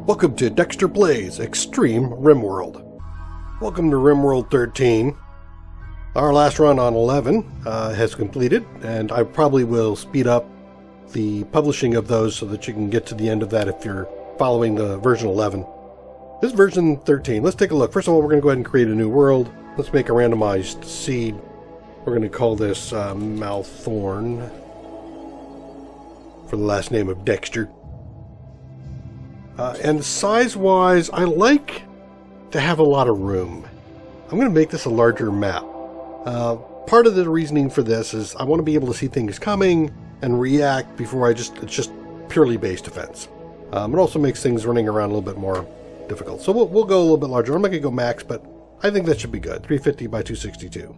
Welcome to Dextor Plays Extreme RimWorld. Welcome to RimWorld 13. Our last run on 11 has completed, and I probably will speed up the publishing of those so that you can get to the end of that if you're following the version 11. This is version 13. Let's take a look. First of all, we're going to go ahead and create a new world. Let's make a randomized seed. We're going to call this Malthorn for the last name of Dextor. And size-wise, I like to have a lot of room. I'm going to make this a larger map. Part of the reasoning for this is I want to be able to see things coming and react before it's just purely base defense. It also makes things running around a little bit more difficult. So we'll go a little bit larger. I'm not going to go max, but I think that should be good. 350 by 262.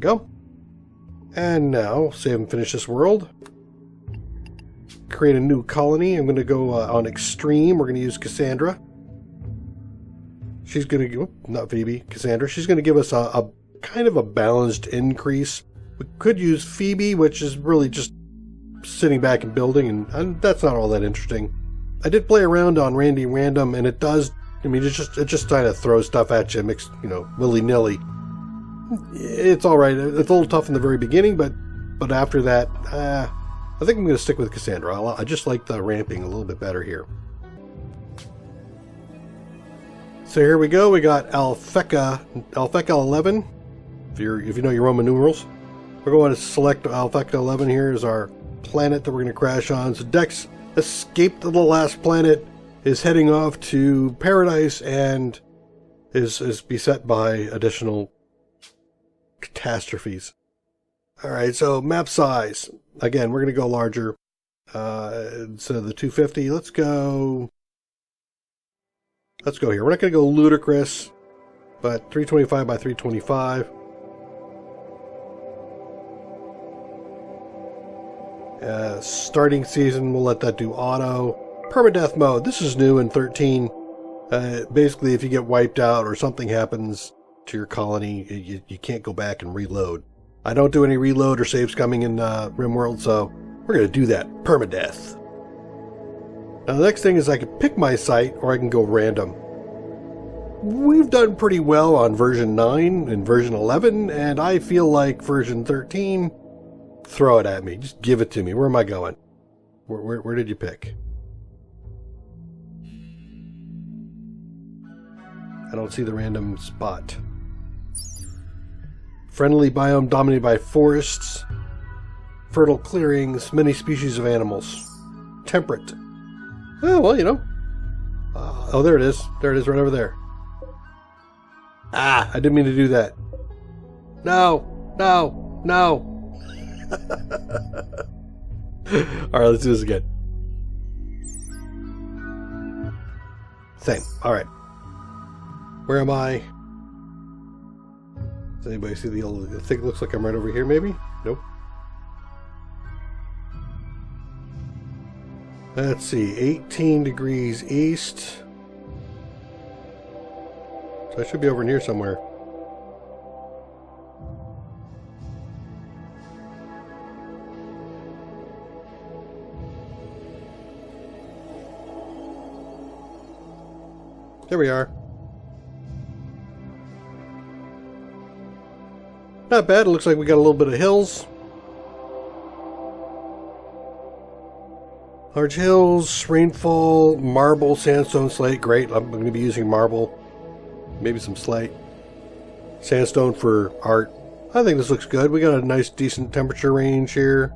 Go. And now, save and finish this world. Create a new colony. I'm going to go on Extreme. We're going to use Cassandra. She's going to, not Phoebe, Cassandra. She's going to give us a kind of a balanced increase. We could use Phoebe, which is really just sitting back and building, and that's not all that interesting. I did play around on Randy Random, and it does, I mean, it just kind of throws stuff at you, mixed, willy-nilly. It's alright. It's a little tough in the very beginning, but after that, I think I'm going to stick with Cassandra. I just like the ramping a little bit better here. So here we go. We got Alpheka 11. If you know your Roman numerals, we're going to select Alpheka 11 here as our planet that we're going to crash on. So Dex escaped the last planet, is heading off to Paradise, and is beset by additional catastrophes. Alright, so map size. Again, we're going to go larger. Instead of the 250, let's go here. We're not going to go ludicrous, but 325 by 325. Starting season, we'll let that do auto. Permadeath mode. This is new in 13. Basically, if you get wiped out or something happens to your colony, you can't go back and reload. I don't do any reload or saves coming in RimWorld, so we're going to do that. Permadeath. Now the next thing is I can pick my site or I can go random. We've done pretty well on version 9 and version 11, and I feel like version 13, throw it at me. Just give it to me. Where am I going? Where did you pick? I don't see the random spot. Friendly biome dominated by forests, fertile clearings, many species of animals. Temperate. Oh, well, oh, there it is. There it is right over there. Ah, I didn't mean to do that. No. Alright, let's do this again. Same. Alright. Where am I? Does anybody see the old... I think it looks like I'm right over here, maybe? Nope. Let's see. 18 degrees east. So I should be over near somewhere. There we are. Not bad. It looks like we got a little bit of hills. Large hills, rainfall, marble, sandstone, slate. Great. I'm going to be using marble. Maybe some slate. Sandstone for art. I think this looks good. We got a nice, decent temperature range here.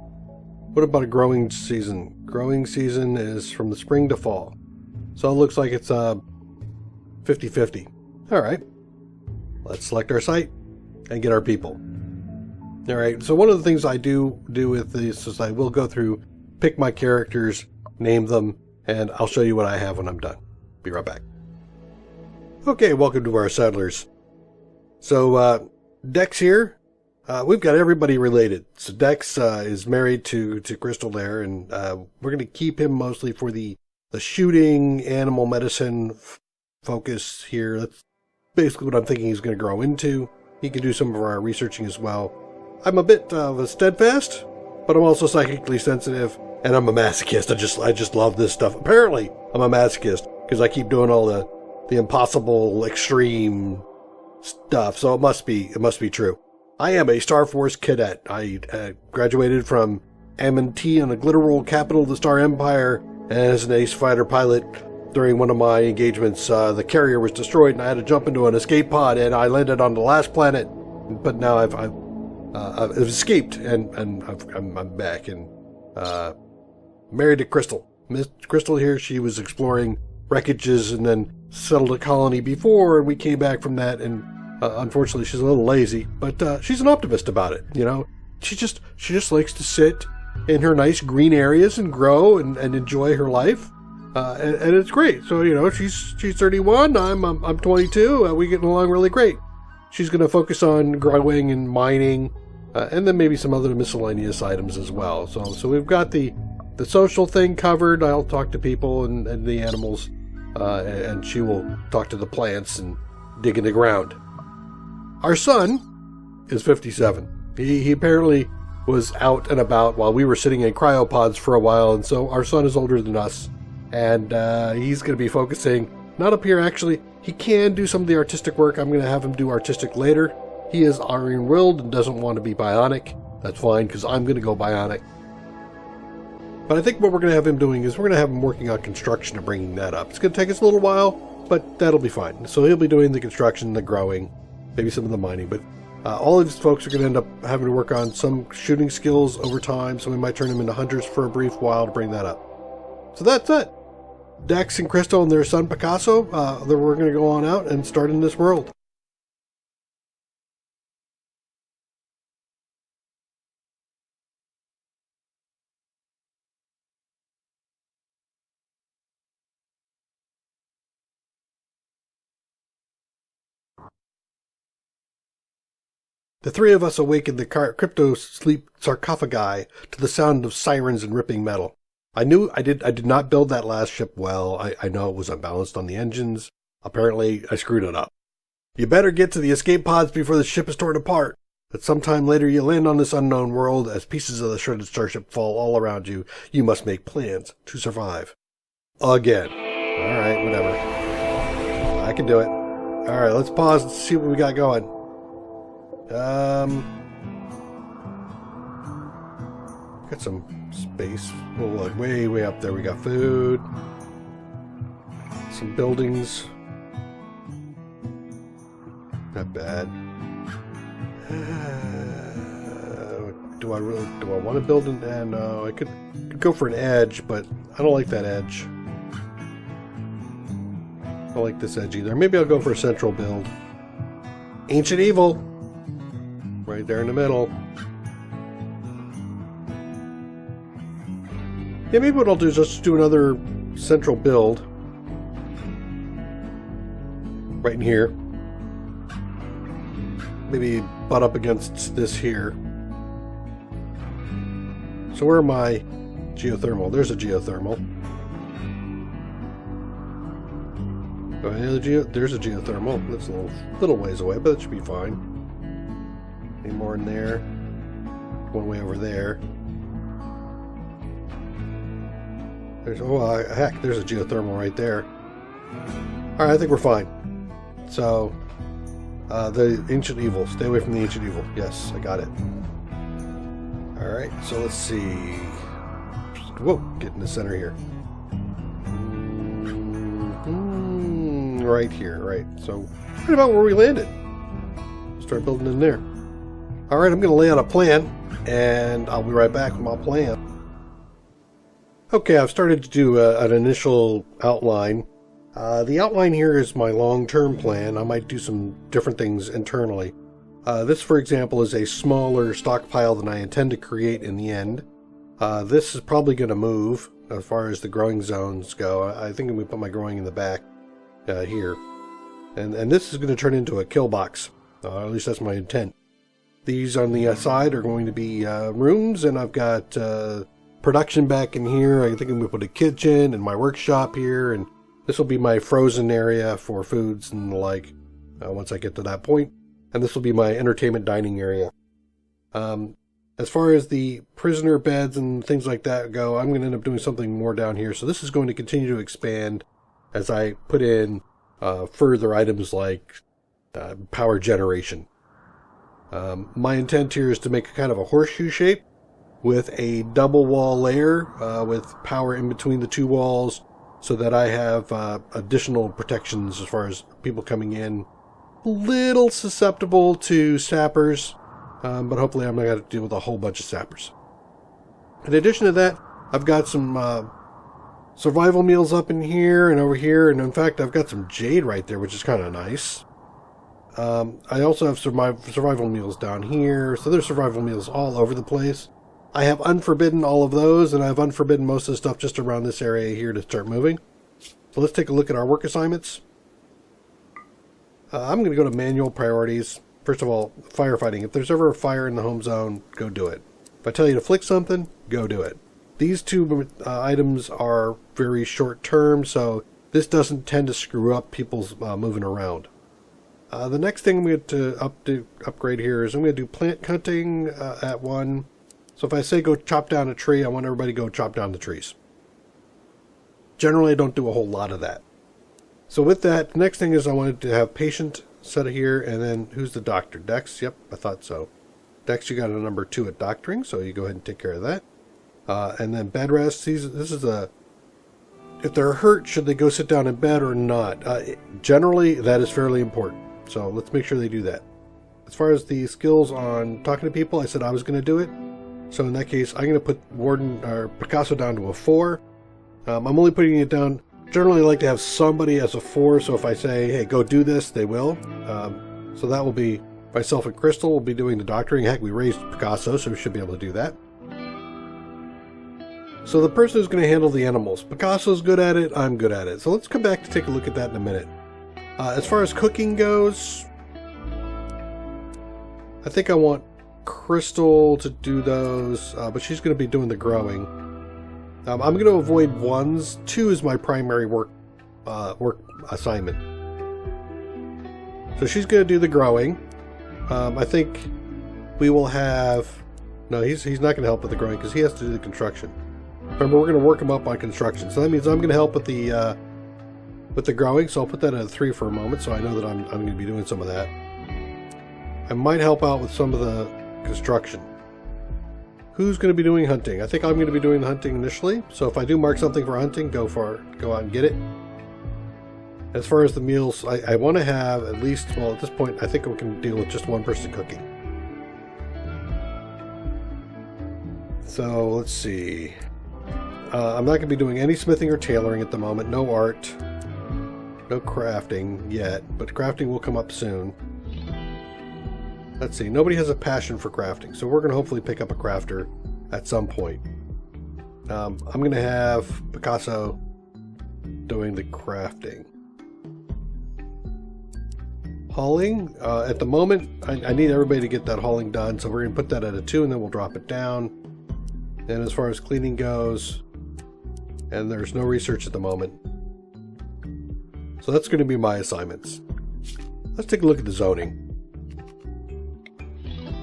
What about a growing season? Growing season is from the spring to fall. So it looks like it's 50-50. Alright. Let's select our site and get our people. Alright, so one of the things I do with this is I will go through, pick my characters, name them, and I'll show you what I have when I'm done. Be right back. Okay, welcome to our settlers. So, Dex here. We've got everybody related. So Dex is married to Crystal there, and we're going to keep him mostly for the shooting, animal medicine focus here. That's basically what I'm thinking he's going to grow into. He can do some of our researching as well. I'm a bit of a steadfast. but I'm also psychically sensitive, and I'm a masochist. I just love this stuff. Apparently, I'm a masochist because I keep doing all the impossible, extreme stuff. So it must be true. I am a Star Force cadet. I graduated from M&T on the glitter world capital of the Star Empire, and as an ace fighter pilot, during one of my engagements, the carrier was destroyed, and I had to jump into an escape pod, and I landed on the last planet. But now I've escaped, and I'm back, and married to Crystal. Miss Crystal here, she was exploring wreckages and then settled a colony before, and we came back from that, and unfortunately she's a little lazy, but she's an optimist about it, you know. She just likes to sit in her nice green areas and grow and enjoy her life, and it's great. So, you know, she's 31, I'm 22, we getting along really great. She's going to focus on growing and mining, and then maybe some other miscellaneous items as well. So we've got the social thing covered. I'll talk to people and the animals, and she will talk to the plants and dig in the ground. Our son is 57. He apparently was out and about while we were sitting in cryopods for a while, and so our son is older than us, and he's going to be focusing, not up here actually. He can do some of the artistic work. I'm going to have him do artistic later. He is RimWorld and doesn't want to be bionic. That's fine, because I'm going to go bionic. But I think what we're going to have him doing is we're going to have him working on construction and bringing that up. It's going to take us a little while, but that'll be fine. So he'll be doing the construction, the growing, maybe some of the mining. But all of these folks are going to end up having to work on some shooting skills over time, so we might turn them into hunters for a brief while to bring that up. So that's it. Dex and Crystal and their son Picasso, we're going to go on out and start in this world. The three of us awakened the crypto-sleep sarcophagi to the sound of sirens and ripping metal. I did not build that last ship well. I know it was unbalanced on the engines. Apparently, I screwed it up. You better get to the escape pods before the ship is torn apart. But sometime later you land on this unknown world. As pieces of the shredded starship fall all around you, you must make plans to survive. Again. Alright, whatever. I can do it. Alright, let's pause and see what we got going. Got some space. Oh, like way up there. We got food. Some buildings. Not bad. Do I want to build an? No, I could go for an edge, but I don't like that edge. I don't like this edge either. Maybe I'll go for a central build. Ancient Evil. Right there in the middle. Yeah, maybe what I'll do is just do another central build. Right in here. Maybe butt up against this here. So where am I? Geothermal. There's a geothermal. Oh, yeah, there's a geothermal. That's a little ways away, but that should be fine. Any more in there? One way over there. Heck, there's a geothermal right there. Alright, I think we're fine. So, the Ancient Evil. Stay away from the Ancient Evil. Yes, I got it. Alright, so let's see. Whoa, get in the center here. Right here, right. So, right about where we landed. Start building in there. Alright, I'm going to lay out a plan, and I'll be right back with my plan. Okay, I've started to do an initial outline. The outline here is my long-term plan. I might do some different things internally. This, for example, is a smaller stockpile than I intend to create in the end. This is probably going to move as far as the growing zones go. I think I'm going to put my growing in the back here. And this is going to turn into a kill box. At least that's my intent. These on the side are going to be rooms, and I've got production back in here. I think I'm going to put a kitchen and my workshop here, and this will be my frozen area for foods and the like once I get to that point. And this will be my entertainment dining area. And As far as the prisoner beds and things like that go, I'm going to end up doing something more down here. So this is going to continue to expand as I put in further items like power generation. My intent here is to make a kind of a horseshoe shape with a double wall layer with power in between the two walls so that I have additional protections as far as people coming in. A little susceptible to sappers, but hopefully I'm not going to deal with a whole bunch of sappers. In addition to that, I've got some survival meals up in here and over here, and in fact I've got some jade right there, which is kind of nice. I also have survival meals down here, so there's survival meals all over the place. I have unforbidden all of those, and I've unforbidden most of the stuff just around this area here to start moving. So let's take a look at our work assignments. I'm going to go to manual priorities. First of all, firefighting. If there's ever a fire in the home zone, go do it. If I tell you to flick something, go do it. These two items are very short term, so this doesn't tend to screw up people's moving around. The next thing I'm going to upgrade here is I'm going to do plant cutting at 1. So if I say go chop down a tree, I want everybody to go chop down the trees. Generally, I don't do a whole lot of that. So with that, the next thing is I wanted to have patient set here, and then who's the doctor? Dex? Yep, I thought so. Dex, you got a number 2 at doctoring, so you go ahead and take care of that. And then bed rest. This is if they're hurt, should they go sit down in bed or not? Generally, that is fairly important. So let's make sure they do that. As far as the skills on talking to people, I said I was going to do it. So in that case, I'm going to put Picasso down to a 4. I'm only putting it down. Generally, I like to have somebody as a 4. So if I say, hey, go do this, they will. So that will be myself and Crystal will be doing the doctoring. Heck, we raised Picasso, so we should be able to do that. So the person who's going to handle the animals. Picasso's good at it. I'm good at it. So let's come back to take a look at that in a minute. As far as cooking goes, I think I want Crystal to do those, but she's going to be doing the growing. I'm going to avoid 1s. 2 is my primary work assignment. So she's going to do the growing. I think we will have... No, he's not going to help with the growing because he has to do the construction. Remember, we're going to work him up on construction. So that means I'm going to help with the growing. So I'll put that at a 3 for a moment, so I know that I'm going to be doing some of that. I might help out with some of the construction. Who's going to be doing hunting? I think I'm going to be doing the hunting initially. So if I do mark something for hunting, go out and get it. As far as the meals, I want to have at least, well, at this point, I think we can deal with just one person cooking. So let's see. I'm not going to be doing any smithing or tailoring at the moment. No art. No crafting yet, but crafting will come up soon. Let's see. Nobody has a passion for crafting, so we're going to hopefully pick up a crafter at some point. I'm going to have Picasso doing the crafting. Hauling. At the moment, I need everybody to get that hauling done, so we're going to put that at a 2, and then we'll drop it down. And as far as cleaning goes, and there's no research at the moment. So that's going to be my assignments. Let's take a look at the zoning.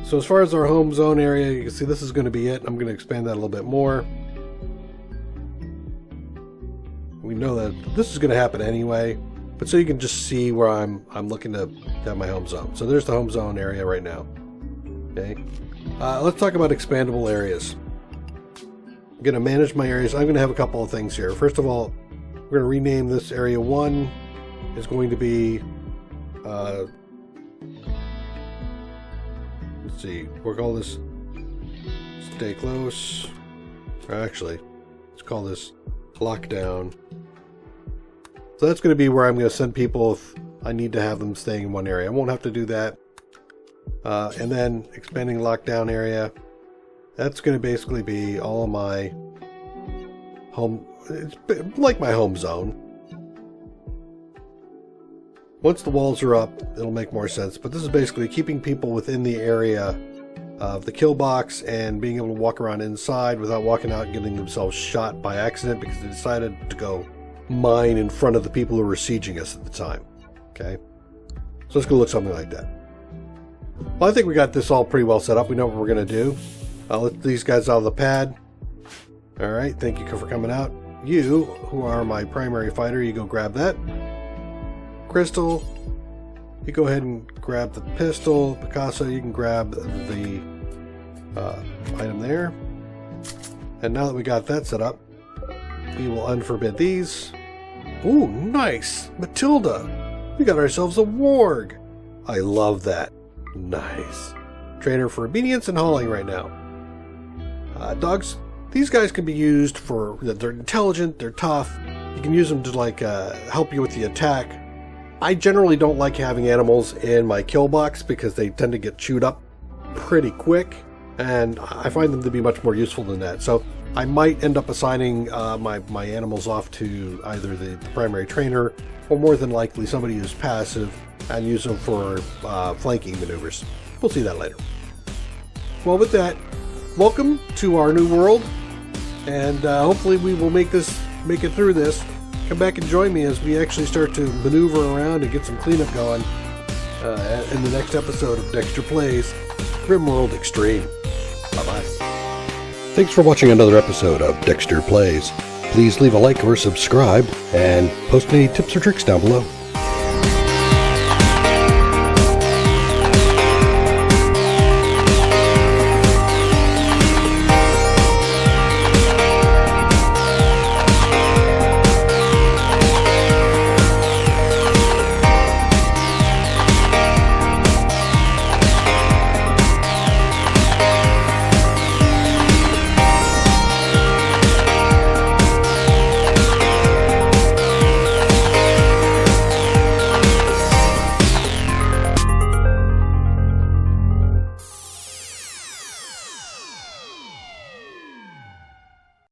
So as far as our home zone area, you can see this is going to be it. I'm going to expand that a little bit more. We know that this is going to happen anyway, but so you can just see where I'm looking to have my home zone. So there's the home zone area right now. Okay. Let's talk about expandable areas. I'm going to manage my areas. I'm going to have a couple of things here. First of all, we're going to rename this area 1. Is going to be let's see, we'll call this stay close. Or actually, let's call this lockdown. So that's going to be where I'm going to send people if I need to have them staying in one area. I won't have to do that. And then expanding lockdown area. That's going to basically be all of my home. It's like my home zone. Once the walls are up, it'll make more sense. But this is basically keeping people within the area of the kill box and being able to walk around inside without walking out and getting themselves shot by accident because they decided to go mine in front of the people who were sieging us at the time. Okay? So it's going to look something like that. Well, I think we got this all pretty well set up. We know what we're going to do. I'll let these guys out of the pad. Alright, thank you for coming out. You, who are my primary fighter, you go grab that. Crystal, you go ahead and grab the pistol. Picasso, you can grab the item there. And now that we got that set up, we will unforbid these. Ooh, nice! Matilda! We got ourselves a warg! I love that. Nice. Trainer for obedience and hauling right now. Dogs, these guys can be used for, they're intelligent, they're tough. You can use them to like help you with the attack. I generally don't like having animals in my kill box because they tend to get chewed up pretty quick, and I find them to be much more useful than that. So I might end up assigning my animals off to either the primary trainer or more than likely somebody who's passive and use them for flanking maneuvers. We'll see that later. Well, with that, welcome to our new world, and hopefully we will make it through this. Come back and join me as we actually start to maneuver around and get some cleanup going in the next episode of Dextor Plays RimWorld Extreme. Bye-bye. Thanks for watching another episode of Dextor Plays. Please leave a like or subscribe and post any tips or tricks down below.